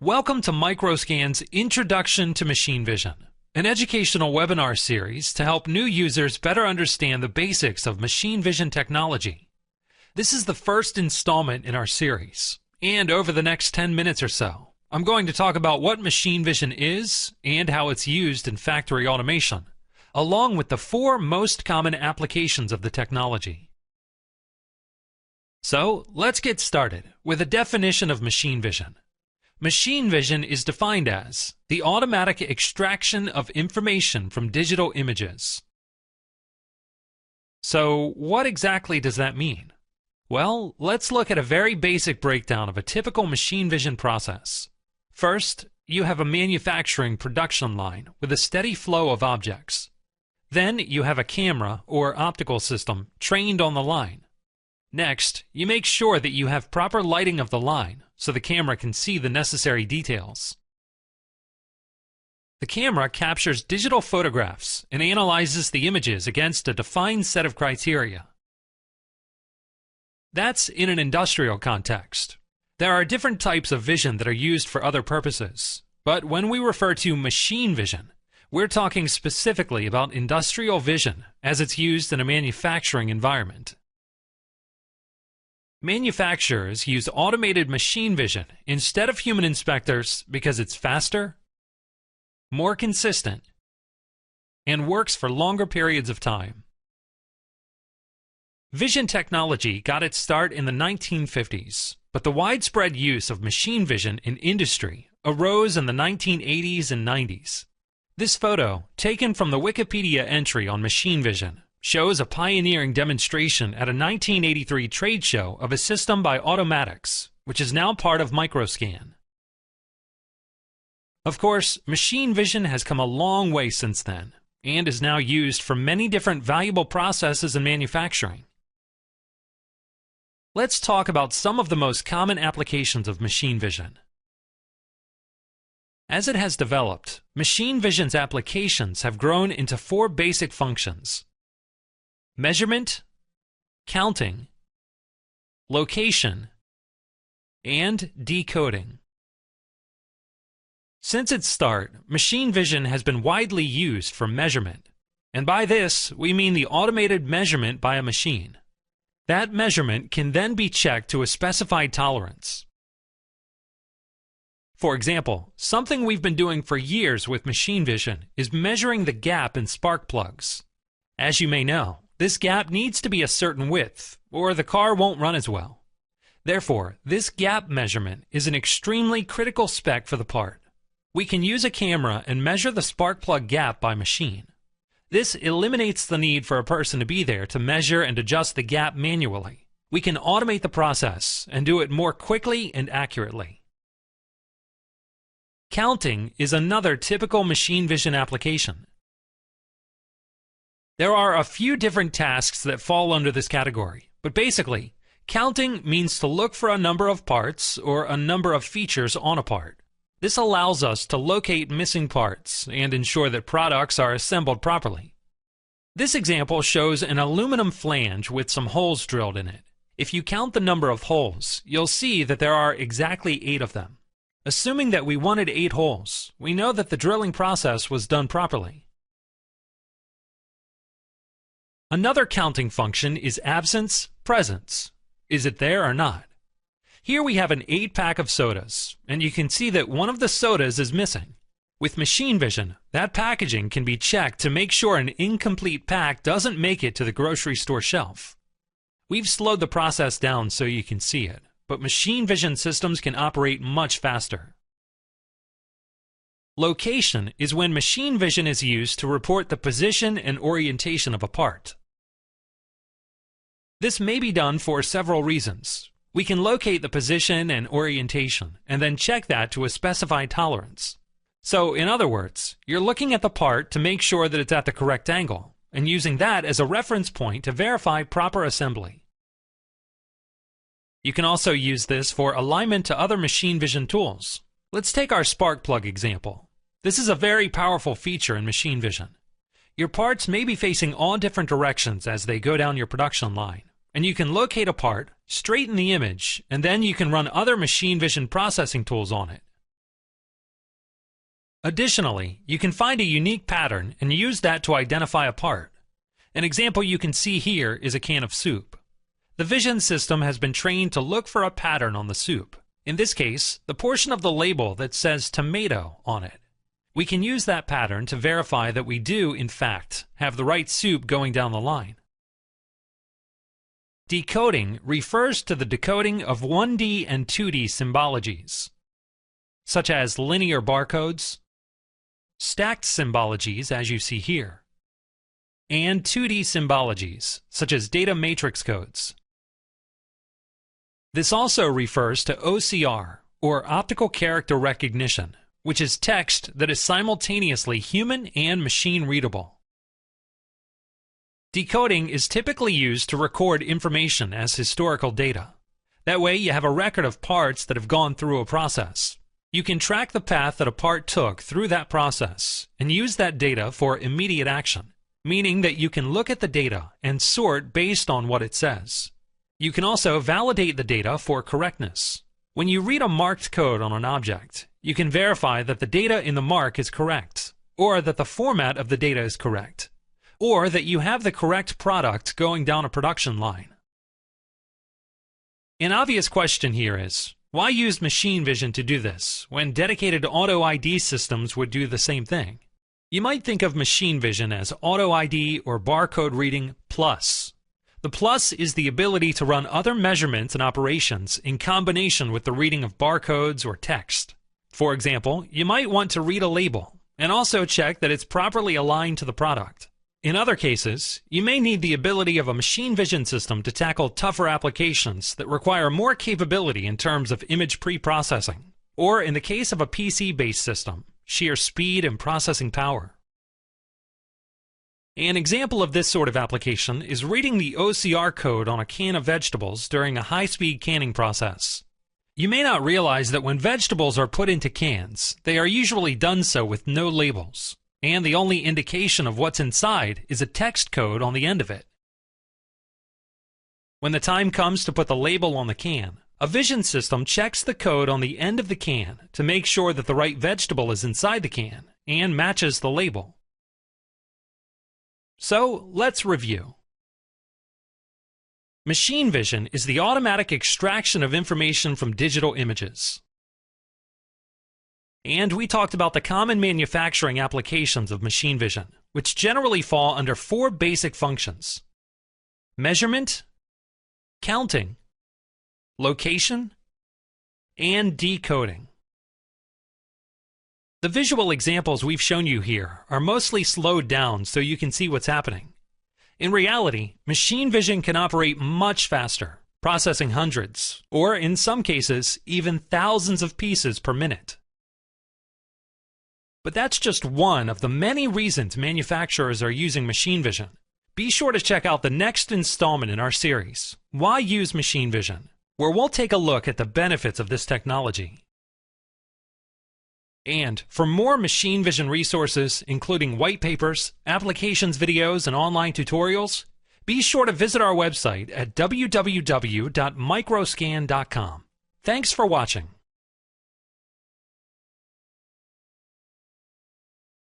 Welcome to Microscan's Introduction to Machine Vision, an educational webinar series to help new users better understand the basics of machine vision technology. This is the first installment in our series, and over the next 10 minutes or so, I'm going to talk about what machine vision is and how it's used in factory automation, along with the 4 most common applications of the technology. So, let's get started with a definition of machine vision. Machine vision is defined as the automatic extraction of information from digital images. So, what exactly does that mean? Well, let's look at a very basic breakdown of a typical machine vision process. First, you have a manufacturing production line with a steady flow of objects. Then you have a camera or optical system trained on the line. Next, you make sure that you have proper lighting of the line so the camera can see the necessary details. The camera captures digital photographs and analyzes the images against a defined set of criteria. That's in an industrial context. There are different types of vision that are used for other purposes, but when we refer to machine vision, we're talking specifically about industrial vision as it's used in a manufacturing environment. Manufacturers use automated machine vision instead of human inspectors because it's faster, more consistent, and works for longer periods of time. Vision technology got its start in the 1950s, but the widespread use of machine vision in industry arose in the 1980s and 90s. This photo, taken from the Wikipedia entry on machine vision, shows a pioneering demonstration at a 1983 trade show of a system by Automatics, which is now part of Microscan. Of course, machine vision has come a long way since then, and is now used for many different valuable processes in manufacturing. Let's talk about some of the most common applications of machine vision. As it has developed, machine vision's applications have grown into 4 basic functions: measurement, counting, location, and decoding. Since its start, machine vision has been widely used for measurement, and by this we mean the automated measurement by a machine. That measurement can then be checked to a specified tolerance. For example, something we've been doing for years with machine vision is measuring the gap in spark plugs. As you may know, this gap needs to be a certain width, or the car won't run as well. Therefore, this gap measurement is an extremely critical spec for the part. We can use a camera and measure the spark plug gap by machine. This eliminates the need for a person to be there to measure and adjust the gap manually. We can automate the process and do it more quickly and accurately. Counting is another typical machine vision application. There are a few different tasks that fall under this category, but basically, counting means to look for a number of parts or a number of features on a part. This allows us to locate missing parts and ensure that products are assembled properly. This example shows an aluminum flange with some holes drilled in it. If you count the number of holes, you'll see that there are exactly 8 of them. Assuming that we wanted 8 holes, we know that the drilling process was done properly. Another counting function is absence, presence. Is it there or not? Here we have an 8-pack of sodas, and you can see that one of the sodas is missing. With machine vision, that packaging can be checked to make sure an incomplete pack doesn't make it to the grocery store shelf. We've slowed the process down so you can see it, but machine vision systems can operate much faster. Location is when machine vision is used to report the position and orientation of a part. This may be done for several reasons. We can locate the position and orientation, and then check that to a specified tolerance. So, in other words, you're looking at the part to make sure that it's at the correct angle, and using that as a reference point to verify proper assembly. You can also use this for alignment to other machine vision tools. Let's take our spark plug example. This is a very powerful feature in machine vision. Your parts may be facing all different directions as they go down your production line, and you can locate a part, straighten the image, and then you can run other machine vision processing tools on it. Additionally, you can find a unique pattern and use that to identify a part. An example you can see here is a can of soup. The vision system has been trained to look for a pattern on the soup. In this case, the portion of the label that says tomato on it. We can use that pattern to verify that we do, in fact, have the right soup going down the line. Decoding refers to the decoding of 1D and 2D symbologies, such as linear barcodes, stacked symbologies as you see here, and 2D symbologies, such as data matrix codes. This also refers to OCR, or optical character recognition, which is text that is simultaneously human and machine readable. Decoding is typically used to record information as historical data. That way you have a record of parts that have gone through a process. You can track the path that a part took through that process and use that data for immediate action, meaning that you can look at the data and sort based on what it says. You can also validate the data for correctness. When you read a marked code on an object, you can verify that the data in the mark is correct, or that the format of the data is correct, or that you have the correct product going down a production line. An obvious question here is, why use machine vision to do this, when dedicated auto ID systems would do the same thing? You might think of machine vision as auto ID or barcode reading plus. The plus is the ability to run other measurements and operations in combination with the reading of barcodes or text. For example, you might want to read a label and also check that it's properly aligned to the product. In other cases, you may need the ability of a machine vision system to tackle tougher applications that require more capability in terms of image pre-processing, or in the case of a PC-based system, sheer speed and processing power. An example of this sort of application is reading the OCR code on a can of vegetables during a high-speed canning process. You may not realize that when vegetables are put into cans, they are usually done so with no labels, and the only indication of what's inside is a text code on the end of it. When the time comes to put the label on the can, a vision system checks the code on the end of the can to make sure that the right vegetable is inside the can and matches the label. So, let's review. Machine vision is the automatic extraction of information from digital images. And we talked about the common manufacturing applications of machine vision, which generally fall under 4 basic functions: measurement, counting, location, and decoding. The visual examples we've shown you here are mostly slowed down so you can see what's happening. In reality, machine vision can operate much faster, processing hundreds, or in some cases, even thousands of pieces per minute. But that's just one of the many reasons manufacturers are using machine vision. Be sure to check out the next installment in our series, Why Use Machine Vision?, where we'll take a look at the benefits of this technology. And for more machine vision resources, including white papers, applications videos, and online tutorials, be sure to visit our website at www.microscan.com. Thanks for watching.